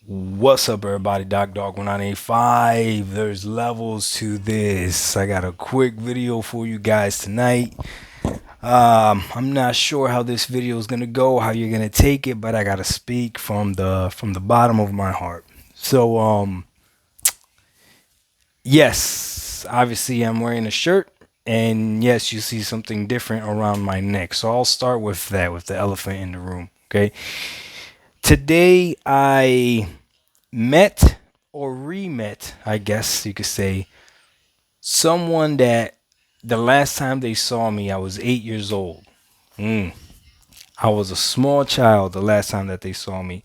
What's up, everybody? Dog 1985. There's levels to this. I got a quick video for you guys tonight. I'm not sure how this video is gonna go, how you're gonna take it, but I gotta speak from the bottom of my heart. Yes, obviously I'm wearing a shirt, and yes, you see something different around my neck. So I'll start with that, with the elephant in the room. Okay. Today I met or re-met, I guess you could say, someone that the last time they saw me, I was 8 years old. Mm. I was a small child the last time that they saw me,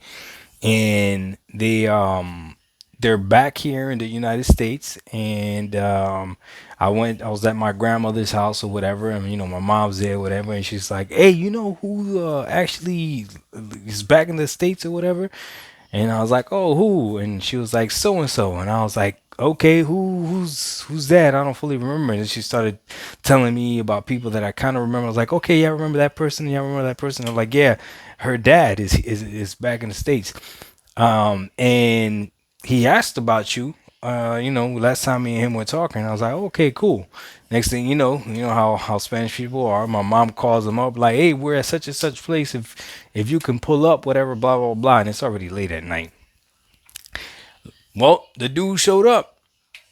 and they're back here in the United States, and I was at my grandmother's house or whatever, and my mom's there, whatever, and she's like, "Hey, you know who actually is back in the States or whatever?" And I was like, "Oh, who?" And she was like, "So and so." And I was like, "Okay, who's that? I don't fully remember." And she started telling me about people that I kind of remember. I was like, "Okay, yeah, I remember that person. Yeah, I remember that person." I'm like, "Yeah, her dad is back in the States." And he asked about you. Last time me and him were talking, I was like, "Okay, cool." Next thing you know how Spanish people are. My mom calls him up like, "Hey, we're at such and such place. If you can pull up, whatever, blah blah blah." And it's already late at night. Well, the dude showed up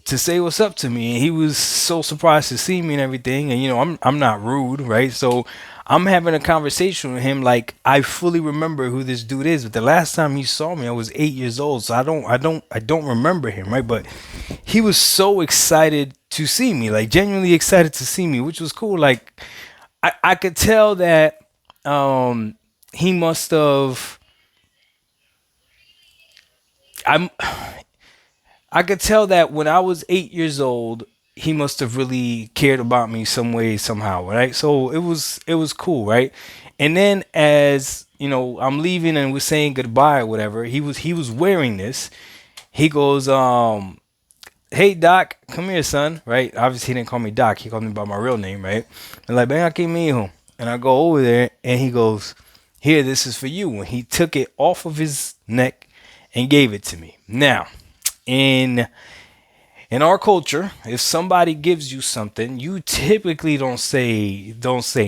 to say what's up to me, and he was so surprised to see me and everything. And I'm not rude, right? So I'm having a conversation with him like I fully remember who this dude is. But the last time he saw me, I was 8 years old, so I don't remember him, right? But he was so excited to see me, like genuinely excited to see me, which was cool. Like I could tell that he must have. I'm I could tell that when I was 8 years old, he must have really cared about me some way, somehow, right? So it was cool, right? And then as I'm leaving and we're saying goodbye or whatever, he was wearing this. He goes, "Hey Doc, come here, son," right? Obviously he didn't call me Doc, he called me by my real name, right? And like, "Ven aquí, mijo." And I go over there and he goes, "Here, this is for you." And he took it off of his neck and gave it to me. Now, in in our culture, if somebody gives you something, you typically don't say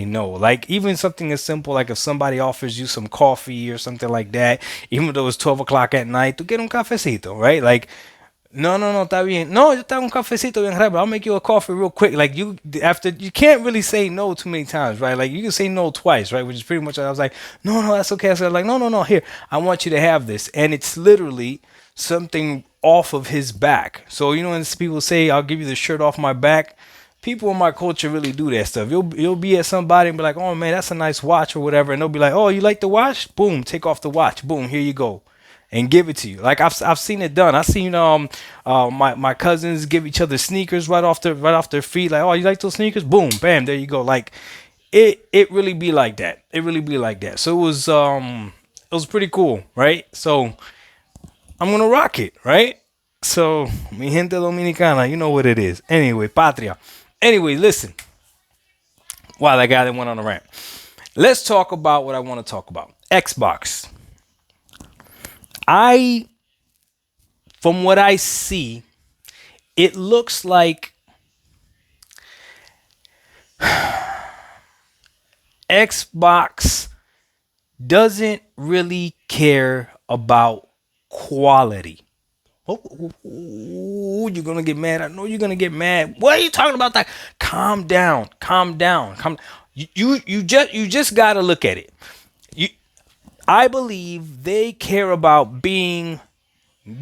no. Like even something as simple like if somebody offers you some coffee or something like that, even though it's 12 o'clock at night, to get un cafecito, right? Like, no, no, no, está bien. No, yo tengo un cafecito bien rápido. I'll make you a coffee real quick. Like you can't really say no too many times, right? Like you can say no twice, right? Which is pretty much. I was like, no, no, that's okay. I was like, no, no, no, here, I want you to have this, and it's literally something off of his back. So when people say, "I'll give you the shirt off my back," people in my culture really do that stuff. You'll be at somebody and be like, "Oh man, that's a nice watch" or whatever, and they'll be like, "Oh, you like the watch? Boom, take off the watch. Boom, here you go." And give it to you. Like I've seen it done. I've seen my cousins give each other sneakers right off their feet. Like, "Oh, you like those sneakers? Boom, bam, there you go." Like it really be like that. It really be like that. So it was pretty cool, right? So I'm gonna rock it, right? So mi gente dominicana, you know what it is. Anyway, patria. Anyway, listen. Wow, that guy that went on a rant. Let's talk about what I want to talk about. Xbox. I From what I see, it looks like Xbox doesn't really care about quality. Oh, you're gonna get mad. I know you're gonna get mad. What are you talking about? That? Calm down. Calm down. Calm. You just gotta look at it. You, I believe they care about being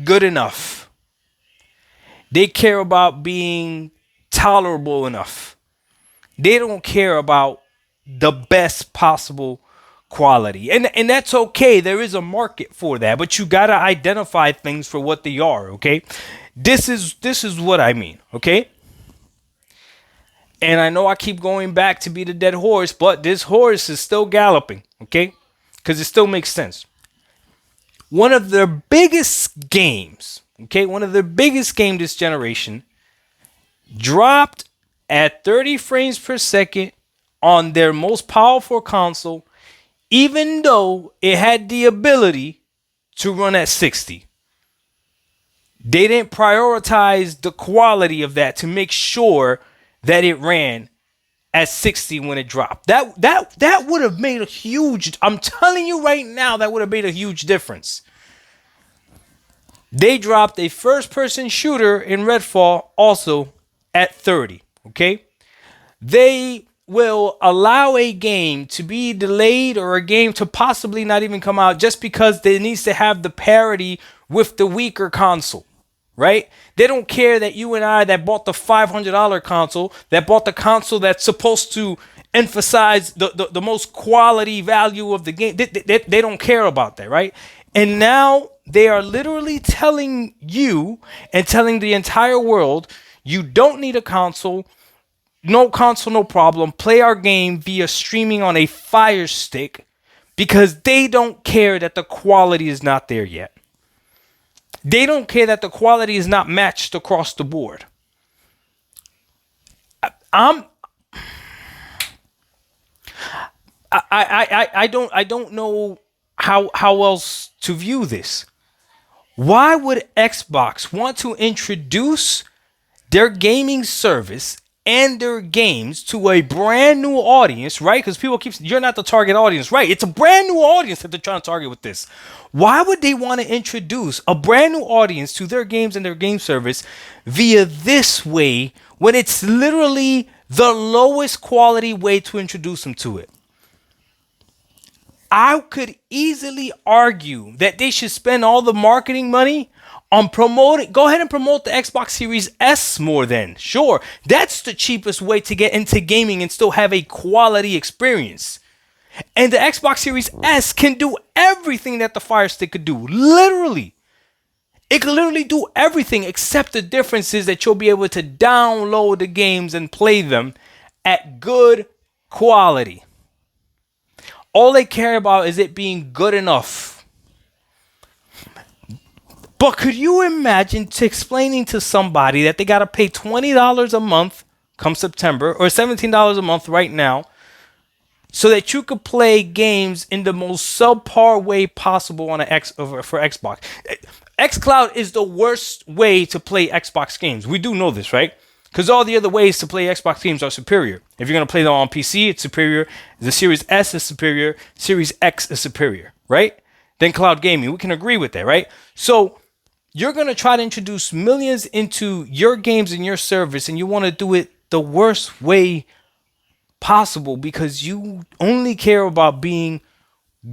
good enough. They care about being tolerable enough. They don't care about the best possible quality. And that's okay. There is a market for that, but you got to identify things for what they are, okay? This is what I mean, okay? And I know I keep going back to be the dead horse, but this horse is still galloping, okay? Cuz it still makes sense. One of their biggest games, okay? One of their biggest game this generation dropped at 30 frames per second on their most powerful console, even though it had the ability to run at 60. They didn't prioritize the quality of that to make sure that it ran at 60 when it dropped. That would have made a huge, I'm telling you right now, that would have made a huge difference. They dropped a first person shooter in Redfall also at 30. Okay. They will allow a game to be delayed or a game to possibly not even come out just because it needs to have the parity with the weaker console. Right? They don't care that you and I that bought the $500 console, that bought the console that's supposed to emphasize the most quality value of the game. They don't care about that, right? And now they are literally telling you and telling the entire world, you don't need a console. No console, no problem. Play our game via streaming on a Fire Stick because they don't care that the quality is not there yet. They don't care that the quality is not matched across the board. I don't know how else to view this. Why would Xbox want to introduce their gaming service and their games to a brand new audience, right? Because people keep saying, you're not the target audience, right? It's a brand new audience that they're trying to target with this. Why would they want to introduce a brand new audience to their games and their game service via this way when it's literally the lowest quality way to introduce them to it? I could easily argue that they should spend all the marketing money on promoting. Go ahead and promote the Xbox Series S more then. Sure, that's the cheapest way to get into gaming and still have a quality experience. And the Xbox Series S can do everything that the Fire Stick could do. Literally. It can literally do everything except the difference is that you'll be able to download the games and play them at good quality. All they care about is it being good enough. But could you imagine explaining to somebody that they got to pay $20 a month come September or $17 a month right now so that you could play games in the most subpar way possible on for Xbox? xCloud is the worst way to play Xbox games. We do know this, right? Because all the other ways to play Xbox games are superior. If you're going to play them on PC, it's superior. The Series S is superior. Series X is superior, right? Then cloud gaming. We can agree with that, right? So you're going to try to introduce millions into your games and your service, and you want to do it the worst way possible because you only care about being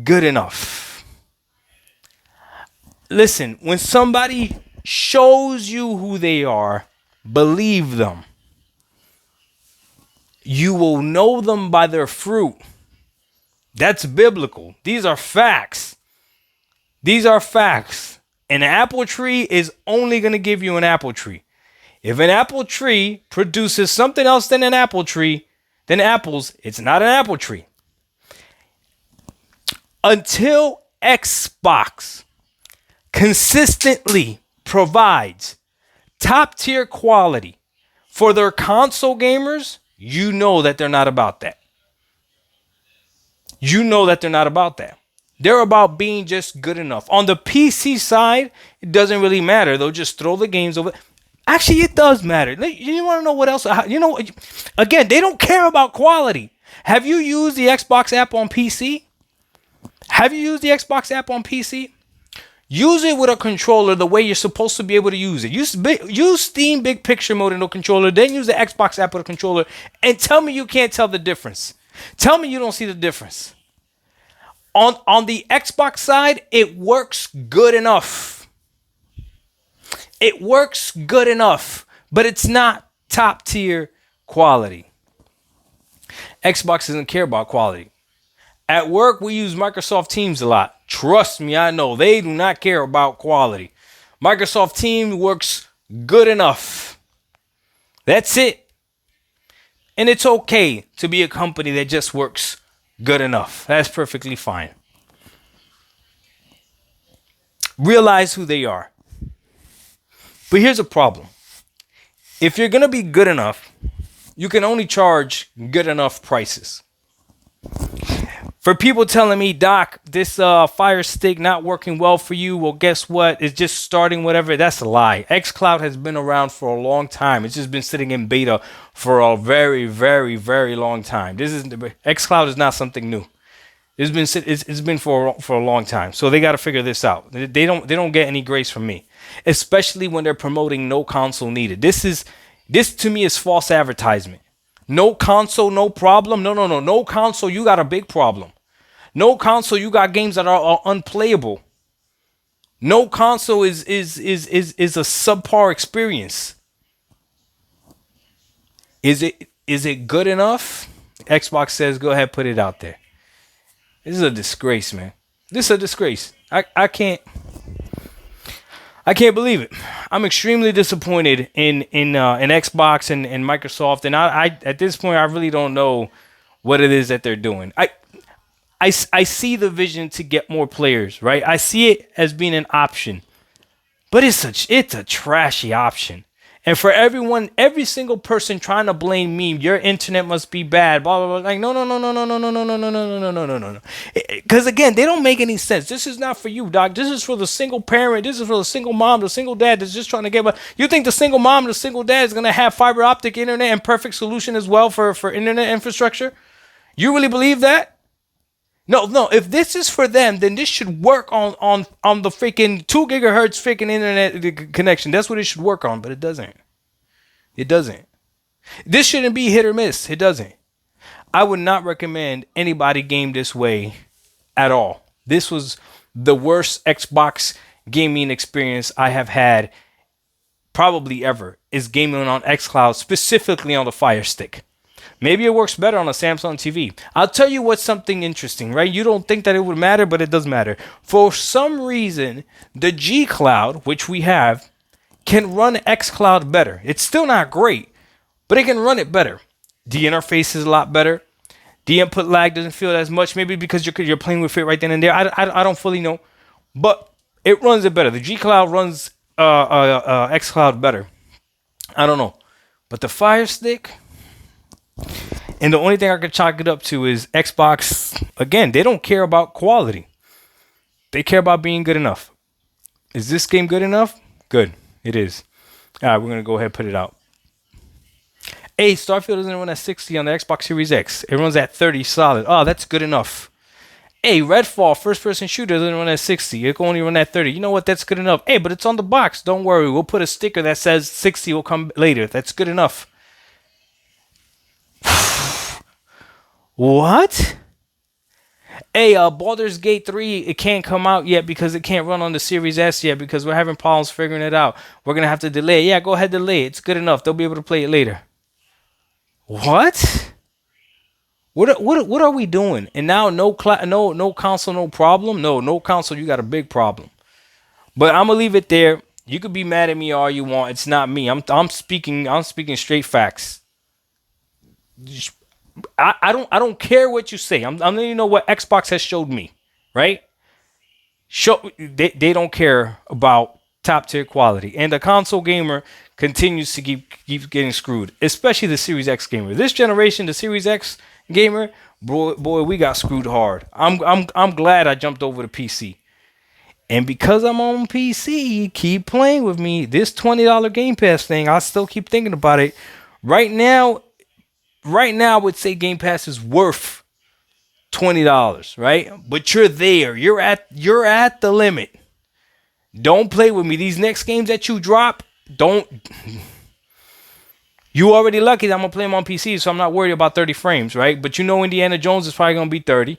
good enough. Listen, when somebody shows you who they are, believe them. You will know them by their fruit. That's biblical. These are facts. These are facts. An apple tree is only going to give you an apple tree. If an apple tree produces something else than an apple tree, then apples, it's not an apple tree. Until Xbox consistently provides top tier quality for their console gamers, you know that they're not about that. You know that they're not about that. They're about being just good enough. On the PC side, it doesn't really matter. They'll just throw the games over. Actually, it does matter. You want to know what else? Again, they don't care about quality. Have you used the Xbox app on PC? Have you used the Xbox app on PC? Use it with a controller the way you're supposed to be able to use it. Use Steam Big Picture Mode in a controller, then use the Xbox app with a controller, and tell me you can't tell the difference. Tell me you don't see the difference. On the Xbox side, it works good enough. It works good enough, but it's not top tier quality. Xbox doesn't care about quality. At work, we use Microsoft Teams a lot. Trust me, I know. They do not care about quality. Microsoft Teams works good enough. That's it. And it's okay to be a company that just works good enough. That's perfectly fine. Realize who they are. But here's a problem. If you're going to be good enough, you can only charge good enough prices. For people telling me, Doc, this Fire Stick not working well for you, well, guess what? It's just starting whatever. That's a lie. xCloud has been around for a long time. It's just been sitting in beta for a very, very, very long time. xCloud is not something new. It's been for a long time. So they got to figure this out. They don't get any grace from me, especially when they're promoting no console needed. This to me is false advertisement. No console, no problem. No console, you got a big problem. No console, you got games that are unplayable. No console is a subpar experience. Is it good enough? Xbox says go ahead, put it out there. This is a disgrace, man. This is a disgrace. I can't believe it. I'm extremely disappointed in Xbox and Microsoft, and I at this point I really don't know what it is that they're doing. I see the vision to get more players, right? I see it as being an option, but it's a trashy option. And for every single person trying to blame me, your internet must be bad, blah, blah, blah. Like, no. Because again, they don't make any sense. This is not for you, Doc. This is for the single parent. This is for the single mom, the single dad that's just trying to get. You think the single mom, the single dad is going to have fiber optic internet and perfect solution as well for internet infrastructure? You really believe that? No. If this is for them, then this should work on the freaking 2 gigahertz freaking internet connection. That's what it should work on, but it doesn't. It doesn't. This shouldn't be hit or miss. It doesn't. I would not recommend anybody game this way at all. This was the worst Xbox gaming experience I have had probably ever, is gaming on xCloud, specifically on the Fire Stick. Maybe it works better on a Samsung TV. I'll tell you what's something interesting, right? You don't think that it would matter, but it does matter. For some reason, the G Cloud, which we have, can run xCloud better. It's still not great, but it can run it better. The interface is a lot better. The input lag doesn't feel as much, maybe because you're playing with it right then and there. I don't fully know, but it runs it better. The G Cloud runs xCloud better. I don't know, but the Fire Stick. And the only thing I could chalk it up to is Xbox, again, they don't care about quality. They care about being good enough. Is this game good enough? Good. It is. All right, we're going to go ahead and put it out. Hey, Starfield doesn't run at 60 on the Xbox Series X. It runs at 30 solid. Oh, that's good enough. Hey, Redfall, first-person shooter, doesn't run at 60. It can only run at 30. You know what? That's good enough. Hey, but it's on the box. Don't worry. We'll put a sticker that says 60 will come later. That's good enough. What? Hey, Baldur's Gate 3, it can't come out yet because it can't run on the Series S yet because we're having problems figuring it out. We're going to have to delay it. Yeah, go ahead, delay it. It's good enough. They'll be able to play it later. What? What are we doing? And now no console, no problem? No console, you got a big problem. But I'm going to leave it there. You could be mad at me all you want. It's not me. I'm speaking straight facts. I don't care what you say. I'm letting you know what Xbox has showed me, right? They don't care about top tier quality, and the console gamer continues to keep getting screwed, especially the Series X gamer. This generation, the Series X gamer, boy, we got screwed hard. I'm glad I jumped over to PC, and because I'm on PC, keep playing with me. This $20 Game Pass thing, I still keep thinking about it. Right now, I would say Game Pass is worth $20, right? But you're there. You're at the limit. Don't play with me. These next games that you drop, don't. You already lucky that I'm gonna play them on PC, so I'm not worried about 30 frames, right? But you know Indiana Jones is probably gonna be 30,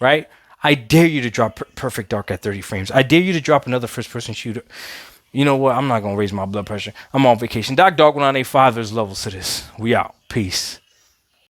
right? I dare you to drop Perfect Dark at 30 frames. I dare you to drop another first-person shooter. You know what? I'm not gonna raise my blood pressure. I'm on vacation. Doc Dog 1985. There's levels to this. We out. Peace.